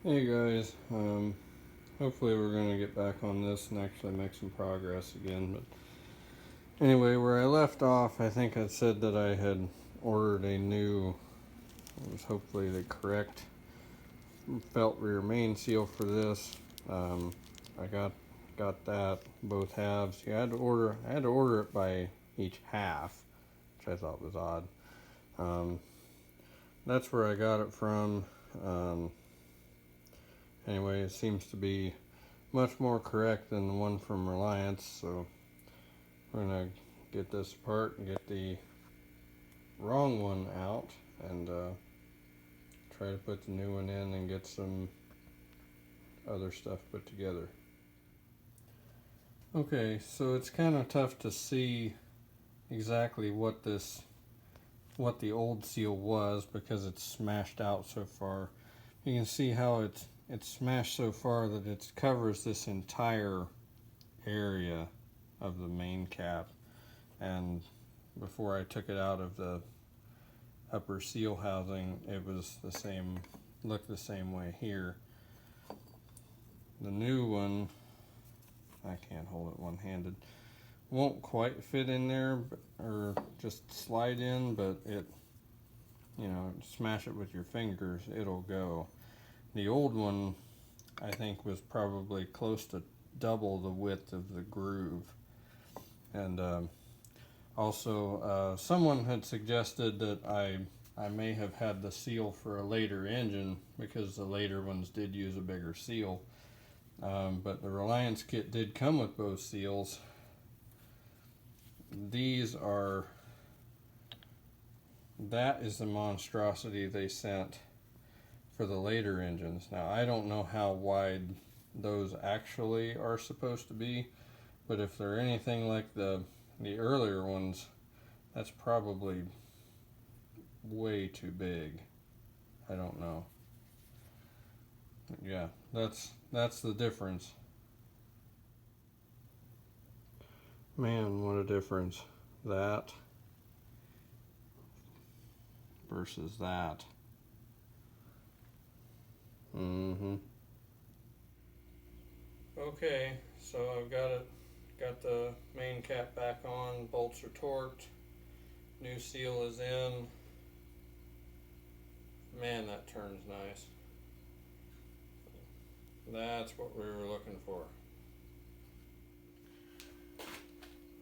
Hey guys, hopefully we're going to get back on this and actually make some progress again. But anyway, where I left off, I think I said that I had ordered a new, it was hopefully the correct felt rear main seal for this. I got that, both halves. I had to order it by each half, which I thought was odd. That's where I got it from. Anyway, it seems to be much more correct than the one from Reliance, so we're gonna get this apart and get the wrong one out and try to put the new one in and get some other stuff put together. Okay, so it's kind of tough to see exactly what the old seal was because it's smashed out so far. You can see how it's smashed so far that it covers this entire area of the main cap, and before I took it out of the upper seal housing, it was the same, looked the same way here. The new one, I can't hold it one-handed, won't quite fit in there or just slide in, but it, you know, smash it with your fingers, it'll go. The old one, I think, was probably close to double the width of the groove. And also, someone had suggested that I may have had the seal for a later engine because the later ones did use a bigger seal. But the Reliance kit did come with both seals. That is the monstrosity they sent for the later engines. Now, I don't know how wide those actually are supposed to be, but if they're anything like the earlier ones, that's probably way too big. I don't know. Yeah, that's the difference. Man, what a difference. That versus that. Okay, so I've got the main cap back on, bolts are torqued, new seal is in. Man, that turns nice. That's what we were looking for.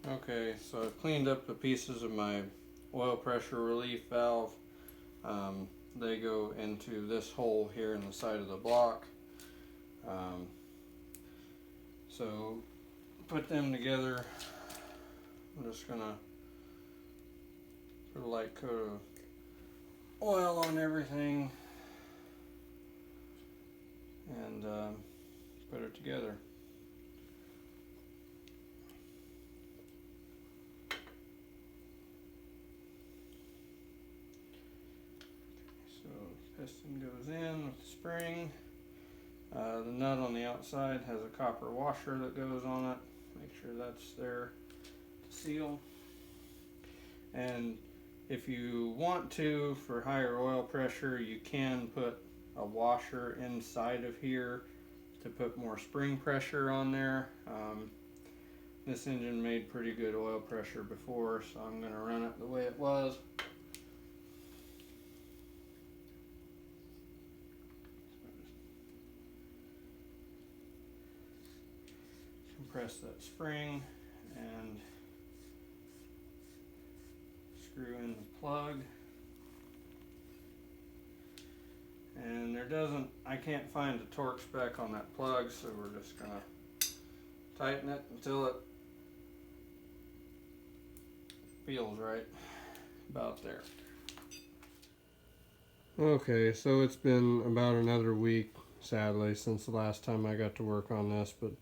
Okay, so I've cleaned up the pieces of my oil pressure relief valve. They go into this hole here in the side of the block. So put them together. I'm just gonna put a light coat of oil on everything and put it together. So piston goes in with the spring. The nut on the outside has a copper washer that goes on it. Make sure that's there to seal. And if you want to, for higher oil pressure, you can put a washer inside of here to put more spring pressure on there. This engine made pretty good oil pressure before, so I'm going to run it the way it was. Compress that spring and screw in the plug. And I can't find a torque spec on that plug, so we're just gonna tighten it until it feels right about there. Okay, so it's been about another week, sadly, since the last time I got to work on this, but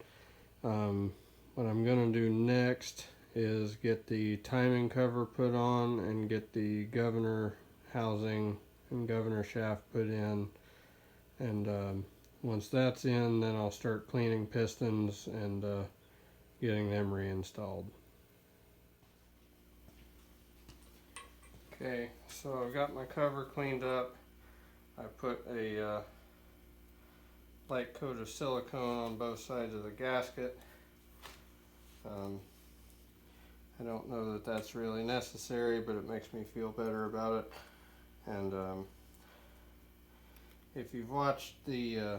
what I'm gonna do next is get the timing cover put on and get the governor housing and governor shaft put in, and once that's in, then I'll start cleaning pistons and getting them reinstalled. Okay, so I've got my cover cleaned up. I put a light coat of silicone on both sides of the gasket. I don't know that that's really necessary, but it makes me feel better about it. And if you've watched the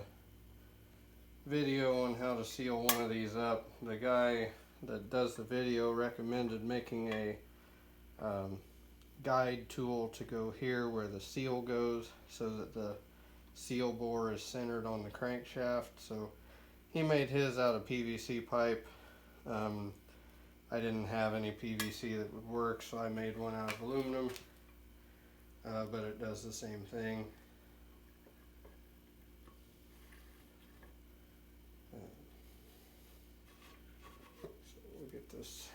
video on how to seal one of these up, the guy that does the video recommended making a guide tool to go here where the seal goes, so that the seal bore is centered on the crankshaft. So he made his out of PVC pipe. I didn't have any PVC that would work, so I made one out of aluminum, but it does the same thing. So we'll get this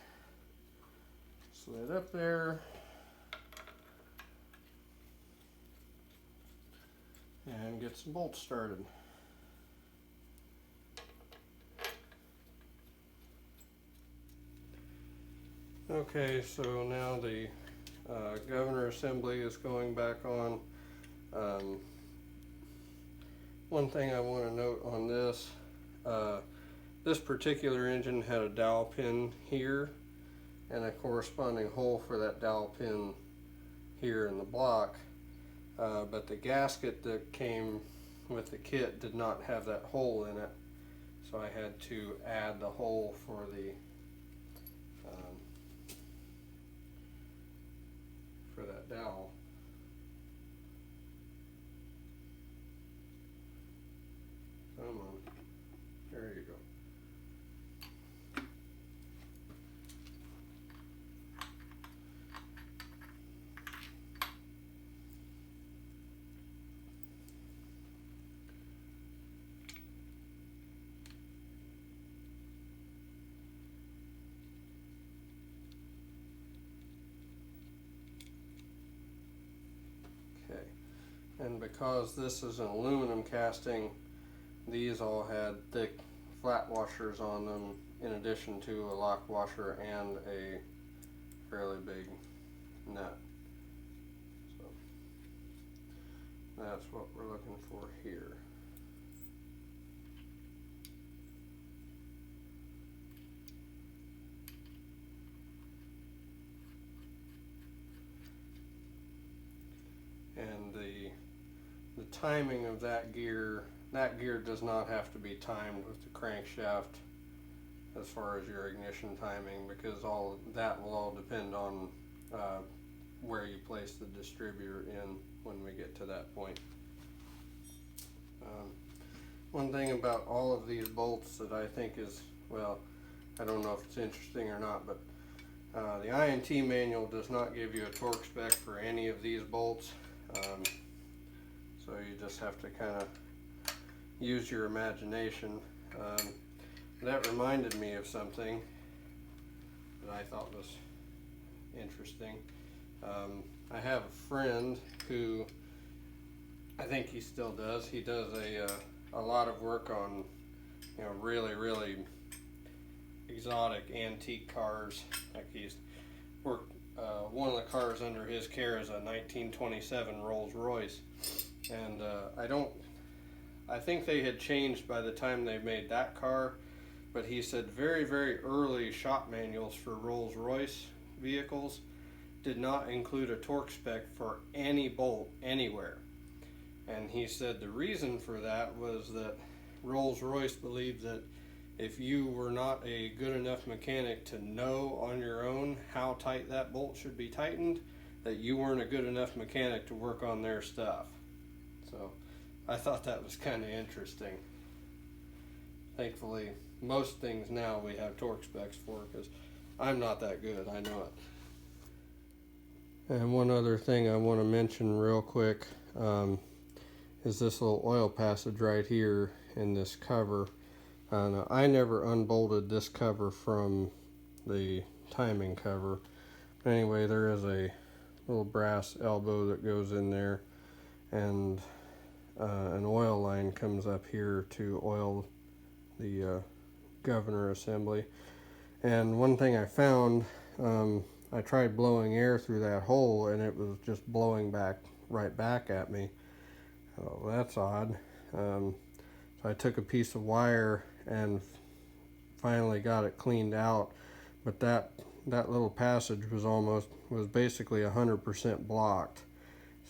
slid up there. And get some bolts started. Okay, so now the governor assembly is going back on. One thing I want to note on this, this particular engine had a dowel pin here and a corresponding hole for that dowel pin here in the block. But the gasket that came with the kit did not have that hole in it, so I had to add the hole for that dowel. Come on, there you go. And because this is an aluminum casting, these all had thick flat washers on them, in addition to a lock washer and a fairly big nut. So that's what we're looking for here. And the timing of that gear does not have to be timed with the crankshaft as far as your ignition timing, because all that will all depend on where you place the distributor in when we get to that point. One thing about all of these bolts that I think is, well, I don't know if it's interesting or not, but the INT manual does not give you a torque spec for any of these bolts. So you just have to kind of use your imagination. That reminded me of something that I thought was interesting. I have a friend who, I think he still does, he does a lot of work on, you know, really exotic antique cars. Like he's worked, one of the cars under his care is a 1927 Rolls Royce, and I think they had changed by the time they made that car, but he said very early shop manuals for Rolls Royce vehicles did not include a torque spec for any bolt anywhere. And he said the reason for that was that Rolls Royce believed that if you were not a good enough mechanic to know on your own how tight that bolt should be tightened, that you weren't a good enough mechanic to work on their stuff. So I thought that was kind of interesting. Thankfully, most things now we have torque specs for, because I'm not that good, I know it. And one other thing I want to mention real quick is this little oil passage right here in this cover. Now, I never unbolted this cover from the timing cover. But anyway, there is a little brass elbow that goes in there, and an oil line comes up here to oil the governor assembly. And one thing I found, I tried blowing air through that hole and it was just blowing right back at me. Oh, that's odd. So I took a piece of wire and finally got it cleaned out, but that little passage was basically 100% blocked,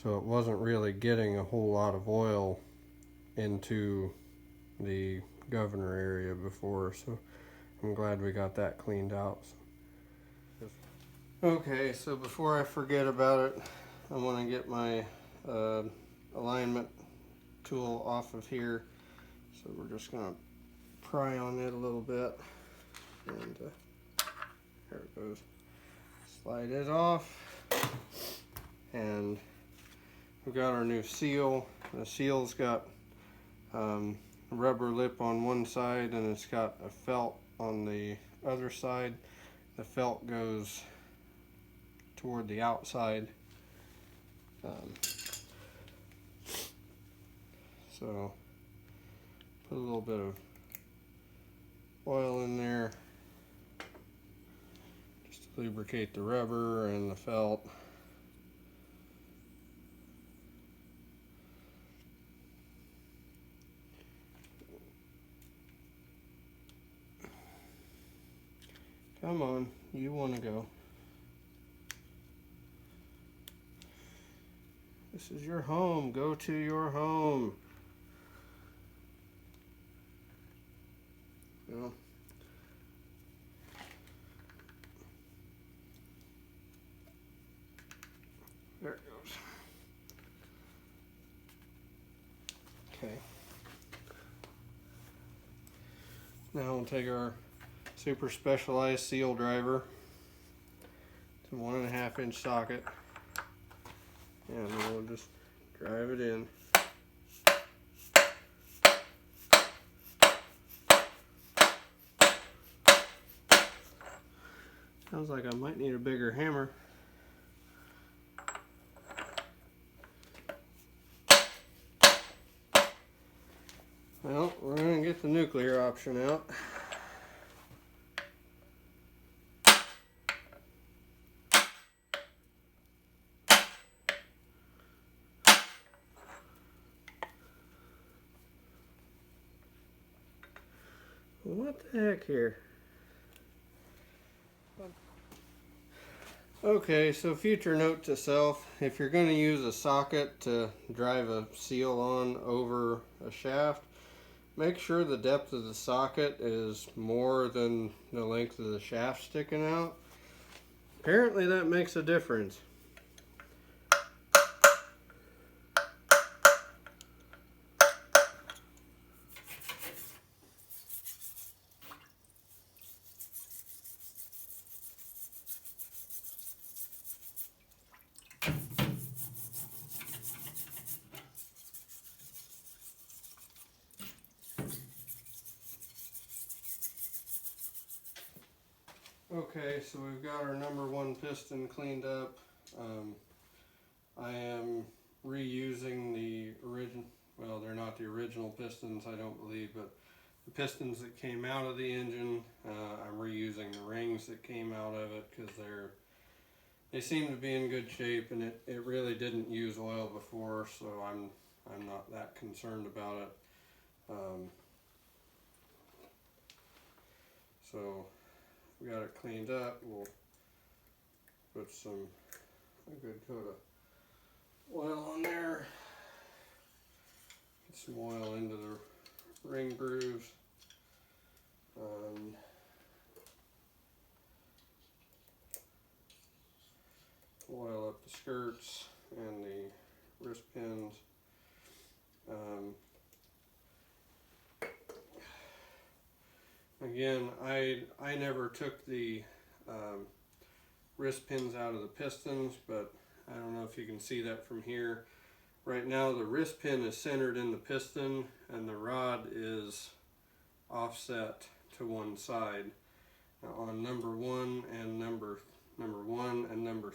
so it wasn't really getting a whole lot of oil into the governor area before, so I'm glad we got that cleaned out. Okay, so before I forget about it, I want to get my alignment tool off of here. So we're just going to pry on it a little bit, and there it goes. Slide it off, and we've got our new seal. The seal's got a rubber lip on one side, and it's got a felt on the other side. The felt goes toward the outside. So put a little bit of oil in there just to lubricate the rubber and the felt. Come on, you want to go. This is your home. Go to your home. Well, there it goes. Okay. Now we'll take our super specialized seal driver to 1.5 inch socket, and we'll just drive it in. Sounds like I might need a bigger hammer. Well, we're going to get the nuclear option out. What the heck here? Okay, so future note to self, if you're going to use a socket to drive a seal on over a shaft, make sure the depth of the socket is more than the length of the shaft sticking out. Apparently that makes a difference. Okay, so we've got our number 1 piston cleaned up. I am reusing the original, well, they're not the original pistons, I don't believe, but the pistons that came out of the engine, I'm reusing the rings that came out of it because they seem to be in good shape, and it really didn't use oil before, so I'm not that concerned about it. So we got it cleaned up. We'll put a good coat of oil on there. Get some oil into the ring grooves. Oil up the skirts and the wrist pins. Again, I never took the wrist pins out of the pistons, but I don't know if you can see that from here. Right now the wrist pin is centered in the piston and the rod is offset to one side. Now on number 1 and number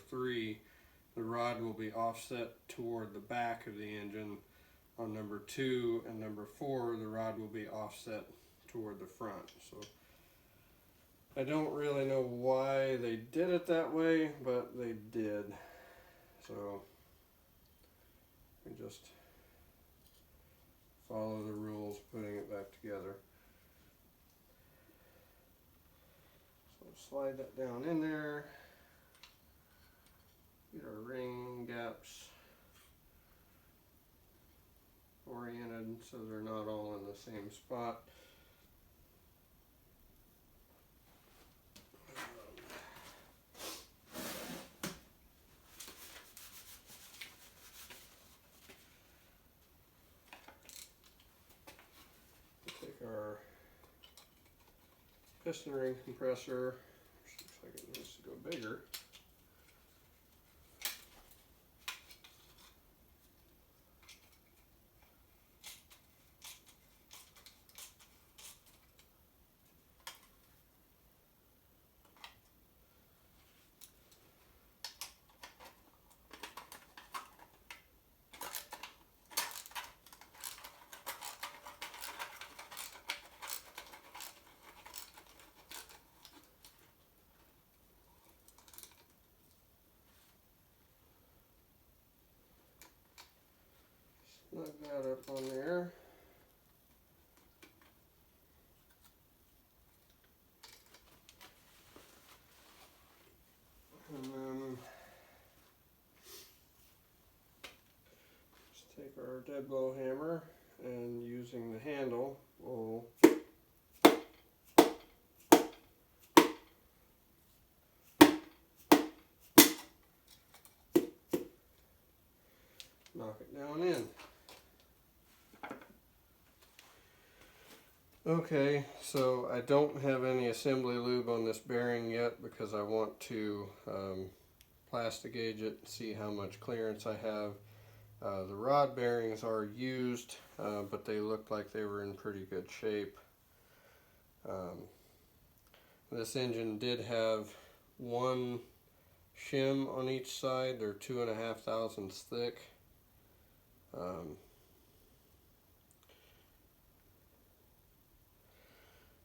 3, the rod will be offset toward the back of the engine. On number 2 and number 4, the rod will be offset toward the front. So I don't really know why they did it that way, but they did. So we just follow the rules putting it back together. So slide that down in there. Get our ring gaps oriented so they're not all in the same spot. Take our piston ring compressor, which looks like it needs to go bigger. Snug that up on there. And then just take our dead blow hammer and using the handle, we'll knock it down in. Okay, so I don't have any assembly lube on this bearing yet because I want to plastic gauge it, see how much clearance I have. The rod bearings are used, but they looked like they were in pretty good shape. This engine did have one shim on each side. They're 2.5 thousandths thick.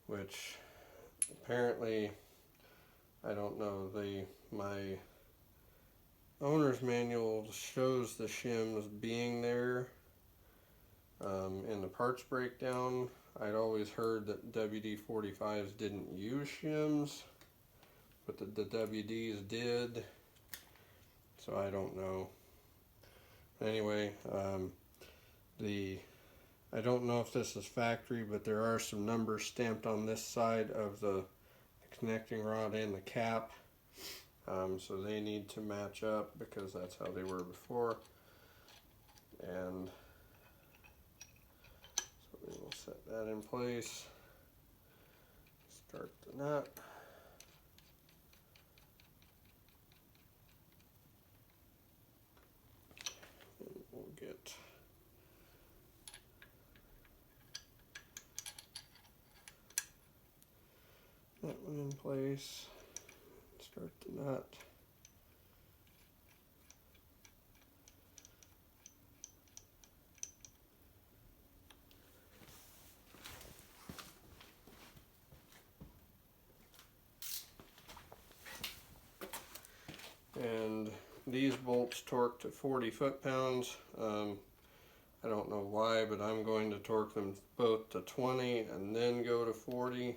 Which apparently, I don't know, my owner's manual shows the shims being there in the parts breakdown. I'd always heard that WD45s didn't use shims, but the WDs did, so I don't know. Anyway, I don't know if this is factory, but there are some numbers stamped on this side of the connecting rod and the cap. So they need to match up because that's how they were before. And so we will set that in place. Start the nut. And we'll get that one in place. Start the nut. And these bolts torque to 40 foot-pounds. I don't know why, but I'm going to torque them both to 20 and then go to 40.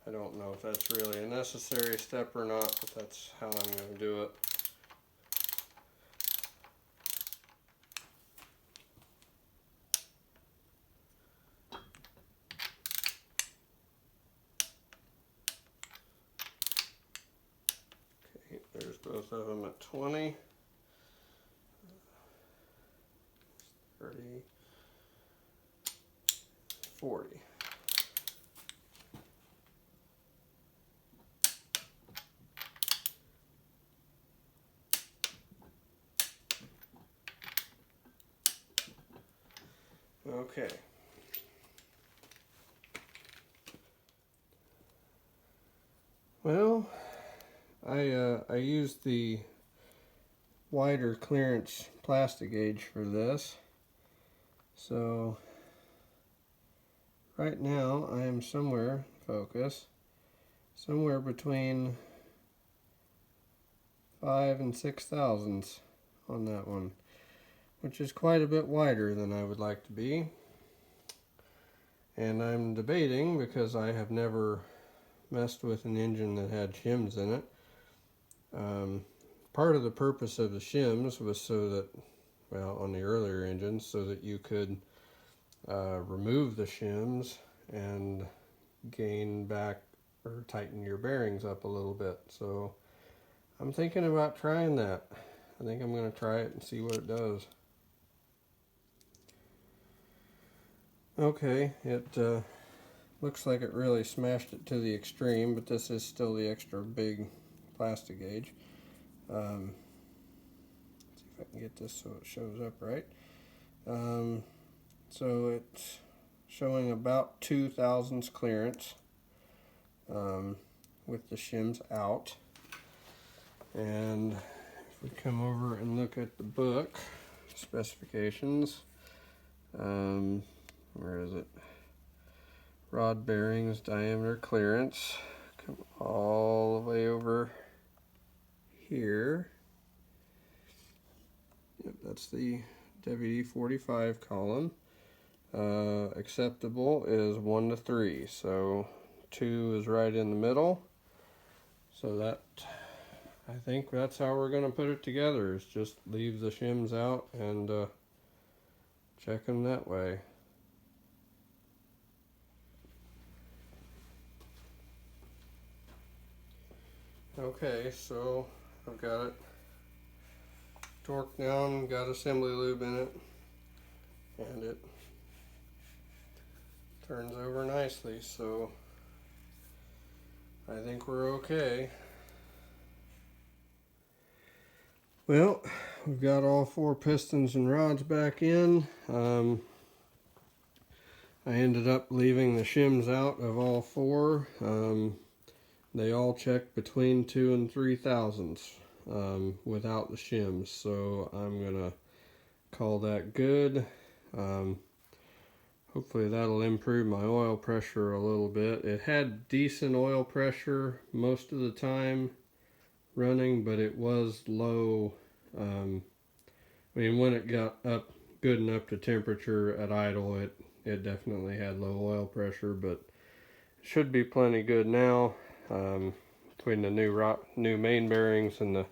I don't know if that's really a necessary step or not, but that's how I'm going to do it. Okay, there's both of them at 20. 30, 40. Okay. Well, I used the wider clearance plastic gauge for this. So right now I am somewhere, focus, somewhere between 5 and 6 thousandths on that one. which is quite a bit wider than I would like to be. And I'm debating, because I have never messed with an engine that had shims in it. Part of the purpose of the shims was so that, well, on the earlier engines, so that you could remove the shims and gain back or tighten your bearings up a little bit. So I'm thinking about trying that. I think I'm going to try it and see what it does. Okay, it looks like it really smashed it to the extreme, but this is still the extra big plastic gauge. See if I can get this so it shows up right. So it's showing about 2 thousandths clearance with the shims out. And if we come over and look at the book specifications, where is it? Rod bearings, diameter clearance, come all the way over here. Yep, that's the WD45 column. Acceptable is 1 to 3, so 2 is right in the middle. So that, I think that's how we're going to put it together, is just leave the shims out and check them that way. Okay, so I've got it torqued down, got assembly lube in it, and it turns over nicely, so I think we're okay. Well, we've got all 4 pistons and rods back in. I ended up leaving the shims out of all 4. They all check between 2 and 3 thousandths without the shims, so I'm gonna call that good. Hopefully that'll improve my oil pressure a little bit. It had decent oil pressure most of the time running, but it was low. I mean, when it got up good enough to temperature at idle, it definitely had low oil pressure, but it should be plenty good now. Between the new main bearings and the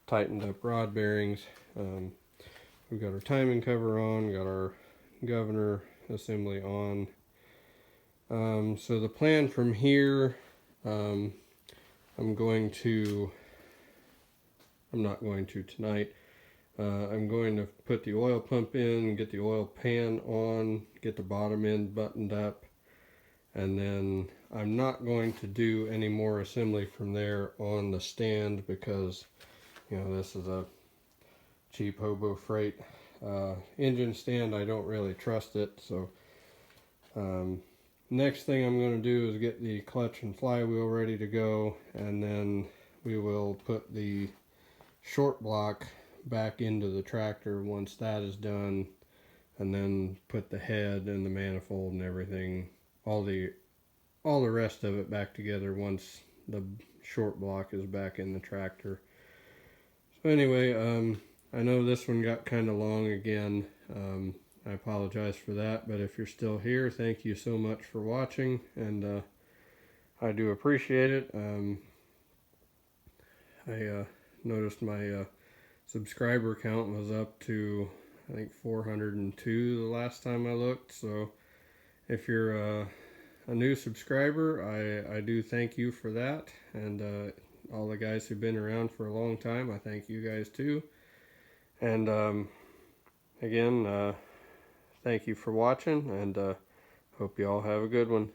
tightened up rod bearings. We've got our timing cover on, got our governor assembly on. So the plan from here, I'm not going to tonight. I'm going to put the oil pump in, get the oil pan on, get the bottom end buttoned up, and then I'm not going to do any more assembly from there on the stand, because, you know, this is a cheap Hobo Freight engine stand. I don't really trust it. So next thing I'm going to do is get the clutch and flywheel ready to go, and then we will put the short block back into the tractor once that is done, and then put the head and the manifold and everything, all the rest of it back together once the short block is back in the tractor. So anyway, I know this one got kind of long again. I apologize for that, but if you're still here, thank you so much for watching, and I do appreciate it. I noticed my subscriber count was up to, I think, 402 the last time I looked. So if you're a new subscriber, I do thank you for that, and all the guys who've been around for a long time, I thank you guys too. And again, thank you for watching, and hope you all have a good one.